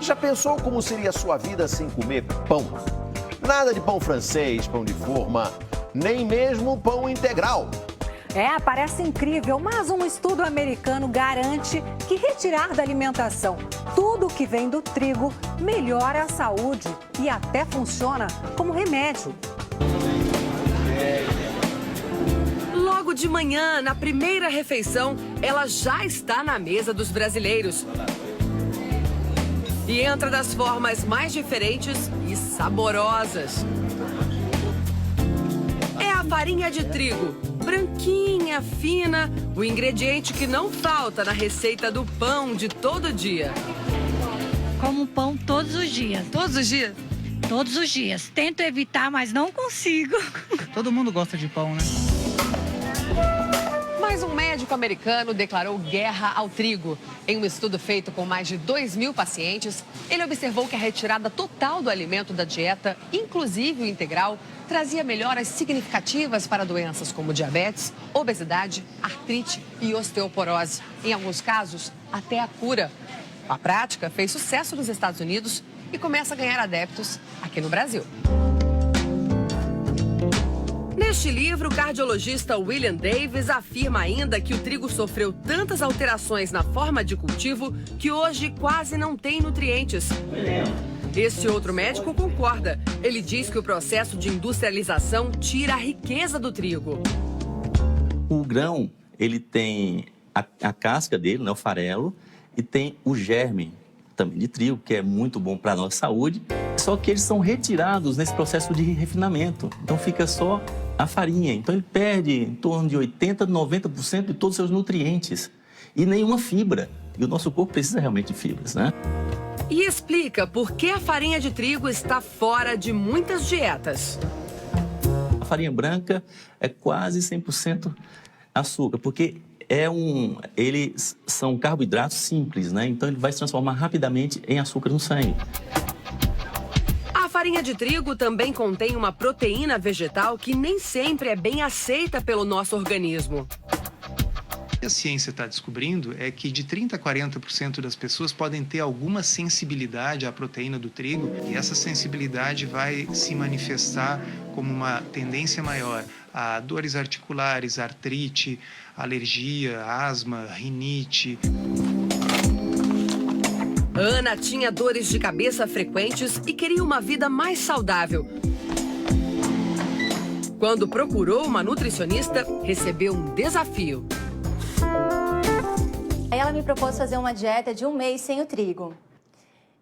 Já pensou como seria a sua vida sem comer pão? Nada de pão francês, pão de forma, nem mesmo pão integral. Parece incrível, mas um estudo americano garante que retirar da alimentação tudo que vem do trigo melhora a saúde e até funciona como remédio. Logo de manhã, na primeira refeição, ela já está na mesa dos brasileiros. E entra das formas mais diferentes e saborosas. É a farinha de trigo, branquinha, fina, o ingrediente que não falta na receita do pão de todo dia. Como pão todos os dias. Todos os dias? Todos os dias. Tento evitar, mas não consigo. Todo mundo gosta de pão, né? Mas um médico americano declarou guerra ao trigo. Em um estudo feito com mais de 2.000 pacientes, ele observou que a retirada total do alimento da dieta, inclusive o integral, trazia melhoras significativas para doenças como diabetes, obesidade, artrite e osteoporose. Em alguns casos, até a cura. A prática fez sucesso nos Estados Unidos e começa a ganhar adeptos aqui no Brasil. Neste livro, o cardiologista William Davis afirma ainda que o trigo sofreu tantas alterações na forma de cultivo que hoje quase não tem nutrientes. Este outro médico concorda. Ele diz que o processo de industrialização tira a riqueza do trigo. O grão, ele tem a casca dele, né, o farelo, e tem o germe também de trigo, que é muito bom para a nossa saúde. Só que eles são retirados nesse processo de refinamento. Então fica só a farinha. Então ele perde em torno de 80% a 90% de todos os seus nutrientes. E nenhuma fibra. E o nosso corpo precisa realmente de fibras, né? E explica por que a farinha de trigo está fora de muitas dietas. A farinha branca é quase 100% açúcar, porque eles são carboidratos simples, né? Então ele vai se transformar rapidamente em açúcar no sangue. A farinha de trigo também contém uma proteína vegetal que nem sempre é bem aceita pelo nosso organismo. O que a ciência está descobrindo é que de 30% a 40% das pessoas podem ter alguma sensibilidade à proteína do trigo e essa sensibilidade vai se manifestar como uma tendência maior a dores articulares, artrite, alergia, asma, rinite. Ana tinha dores de cabeça frequentes e queria uma vida mais saudável. Quando procurou uma nutricionista, recebeu um desafio. Aí ela me propôs fazer uma dieta de 1 mês sem o trigo.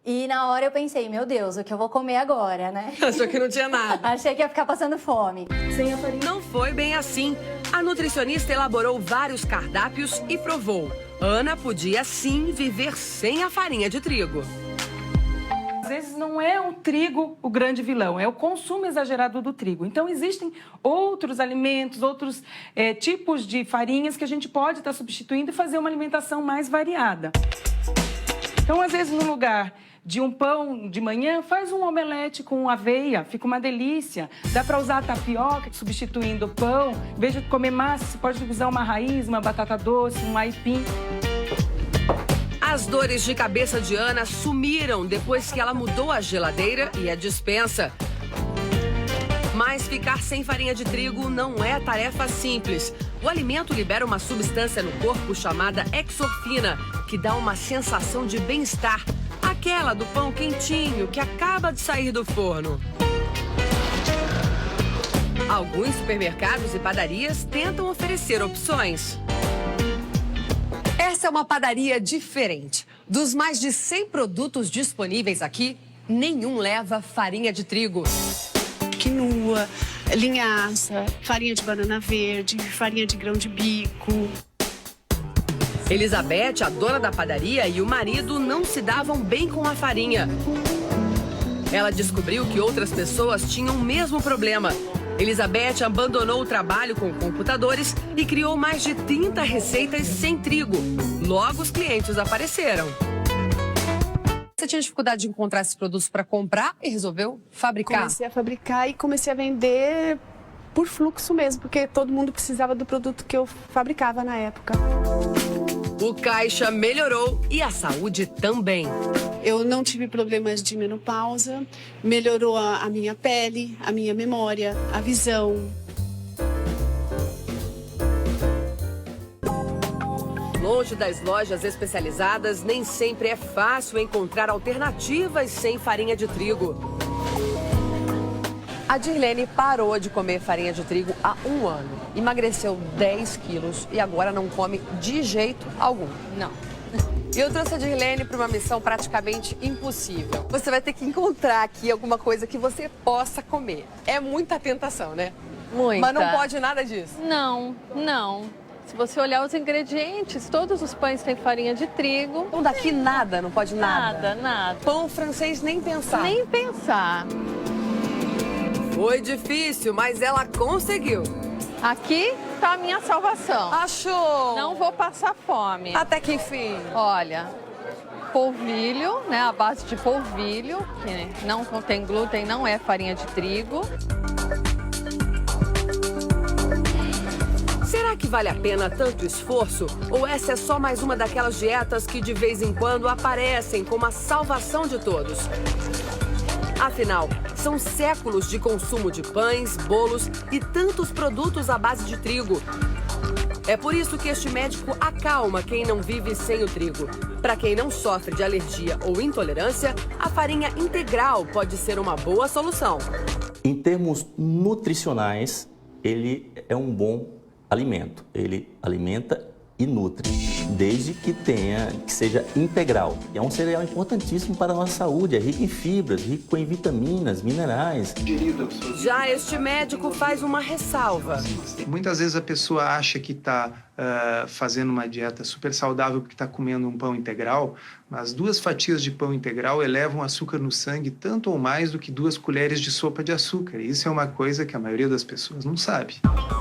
E na hora eu pensei, meu Deus, o que eu vou comer agora, né? Achou que não tinha nada. Achei que ia ficar passando fome. Sem a farinha. Não foi bem assim. A nutricionista elaborou vários cardápios e provou. Ana podia sim viver sem a farinha de trigo. Às vezes não é o trigo o grande vilão, é o consumo exagerado do trigo. Então existem outros alimentos, outros tipos de farinhas que a gente pode estar substituindo e fazer uma alimentação mais variada. Então, às vezes, no lugar de um pão de manhã, faz um omelete com aveia, fica uma delícia. Dá para usar a tapioca substituindo o pão. Em vez de comer massa, você pode usar uma raiz, uma batata doce, um aipim. As dores de cabeça de Ana sumiram depois que ela mudou a geladeira e a despensa. Mas ficar sem farinha de trigo não é tarefa simples. O alimento libera uma substância no corpo chamada exorfina, que dá uma sensação de bem-estar. Aquela do pão quentinho que acaba de sair do forno. Alguns supermercados e padarias tentam oferecer opções. Essa é uma padaria diferente. Dos mais de 100 produtos disponíveis aqui, nenhum leva farinha de trigo. Quinoa, linhaça, farinha de banana verde, farinha de grão de bico. Elizabeth, a dona da padaria, e o marido não se davam bem com a farinha. Ela descobriu que outras pessoas tinham o mesmo problema. Elizabeth abandonou o trabalho com computadores e criou mais de 30 receitas sem trigo. Logo, os clientes apareceram. Você tinha dificuldade de encontrar esses produtos para comprar e resolveu fabricar? Comecei a fabricar e comecei a vender por fluxo mesmo, porque todo mundo precisava do produto que eu fabricava na época. O caixa melhorou e a saúde também. Eu não tive problemas de menopausa, melhorou a minha pele, a minha memória, a visão. Longe das lojas especializadas, nem sempre é fácil encontrar alternativas sem farinha de trigo. A Dirlene parou de comer farinha de trigo há 1 ano. Emagreceu 10 quilos e agora não come de jeito algum. Não. E eu trouxe a Dirlene para uma missão praticamente impossível. Você vai ter que encontrar aqui alguma coisa que você possa comer. É muita tentação, né? Muita. Mas não pode nada disso. Não, não. Se você olhar os ingredientes, todos os pães têm farinha de trigo. Então daqui nada, não pode nada? Nada. Pão francês nem pensar. Nem pensar. Foi difícil, mas ela conseguiu. Aqui tá a minha salvação. Achou? Não vou passar fome. Até que enfim. Olha, polvilho, né? A base de polvilho, que não contém glúten, não é farinha de trigo. Será que vale a pena tanto esforço? Ou essa é só mais uma daquelas dietas que de vez em quando aparecem como a salvação de todos? Afinal, são séculos de consumo de pães, bolos e tantos produtos à base de trigo. É por isso que este médico acalma quem não vive sem o trigo. Para quem não sofre de alergia ou intolerância, a farinha integral pode ser uma boa solução. Em termos nutricionais, ele é um bom alimento. Ele alimenta e nutre, desde que seja integral. É um cereal importantíssimo para a nossa saúde, é rico em fibras, rico em vitaminas, minerais. Já este médico faz uma ressalva. Muitas vezes a pessoa acha que está fazendo uma dieta super saudável porque está comendo um pão integral, mas 2 fatias de pão integral elevam o açúcar no sangue tanto ou mais do que 2 colheres de sopa de açúcar. E isso é uma coisa que a maioria das pessoas não sabe.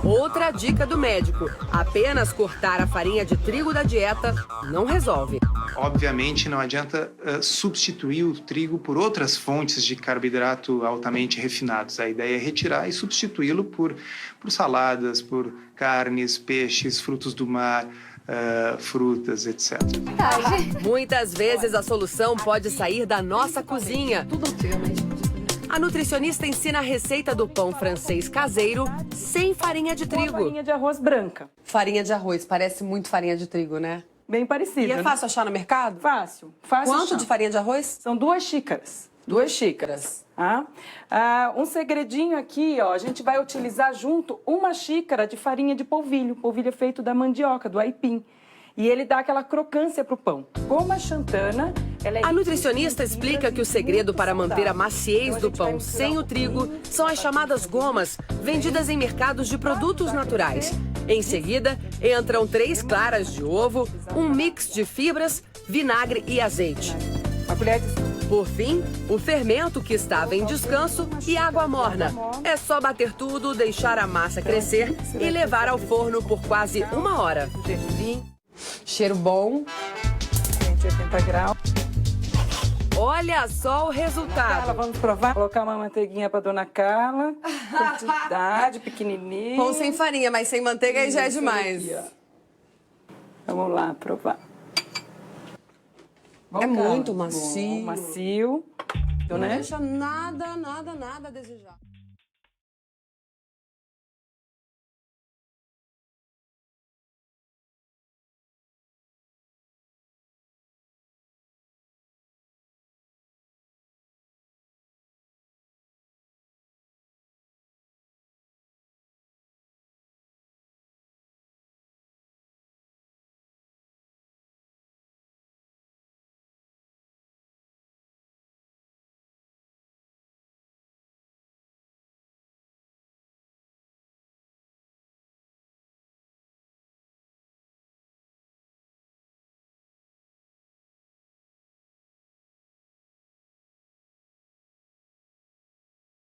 Outra dica do médico: apenas cortar a farinha de trigo da dieta não resolve. Obviamente, não adianta substituir o trigo por outras fontes de carboidrato altamente refinados. A ideia é retirar e substituí-lo por saladas, por carnes, peixes, frutos do mar, frutas, etc. Muitas vezes a solução pode sair da nossa cozinha. A nutricionista ensina a receita do pão francês caseiro sem farinha de trigo. Farinha de arroz branca. Farinha de arroz, parece muito farinha de trigo, né? Bem parecida. E é fácil achar no mercado? Fácil. Quanto de farinha de arroz? São 2 xícaras. 2 xícaras. Um segredinho aqui, ó, a gente vai utilizar junto 1 xícara de farinha de polvilho. Polvilho é feito da mandioca, do aipim. E ele dá aquela crocância pro pão. Como a xantana, ela é... A nutricionista explica que o segredo para manter a maciez do pão sem o trigo são as chamadas gomas, vendidas em mercados de produtos naturais. Em seguida, entram 3 claras de ovo, um mix de fibras, vinagre e azeite. Uma colher de... Por fim, o fermento que estava em descanso e água morna. É só bater tudo, deixar a massa crescer e levar ao forno por quase 1 hora. Cheiro bom. 180 graus. Olha só o resultado. Carla, vamos provar? Colocar uma manteiguinha para dona Carla. Quantidade pequenininha. Pão sem farinha, mas sem manteiga aí já é demais. Vamos lá, provar. É muito macio. Bom, macio. Não deixa nada a desejar.